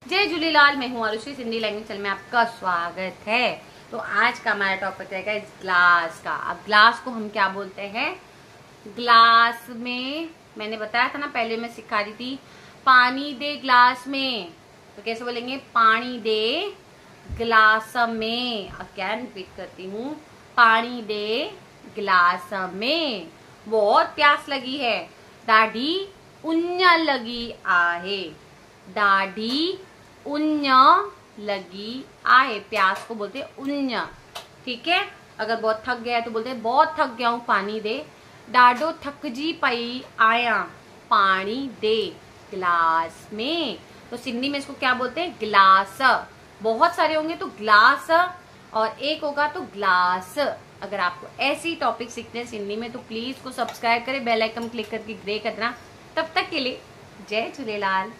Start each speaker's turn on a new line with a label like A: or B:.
A: जय झूलेलाल, मैं हूँ आरुषि। सिंधी लैंग्वेज चैनल में आपका स्वागत है। तो आज का हमारा टॉपिक रहेगा इस ग्लास का। अब ग्लास को हम क्या बोलते हैं? ग्लास में मैंने बताया था ना, पहले मैं सिखा रही थी, पानी दे ग्लास में। तो कैसे बोलेंगे? पानी दे ग्लास में। अगेन रिपीट करती हूँ, पानी दे ग्लास में। बहुत प्यास लगी है, दाढ़ी उन्या लगी आहे। दाढ़ी उन्या लगी आहे। प्यास को बोलते उन्या। ठीक है। अगर बहुत थक गया है तो बोलते बहुत थक गया हूं, पानी दे। डाडो थकजी पई आया, पानी दे ग्लास में। तो सिंधी में इसको क्या बोलते हैं? गिलास। बहुत सारे होंगे तो ग्लास, और एक होगा तो ग्लास। अगर आपको ऐसी टॉपिक सीखते हैं सिंधी में तो प्लीज को सब्सक्राइब करें, बेल आइकन क्लिक करके ग्रे करना। तब तक के लिए जय झूलेलाल।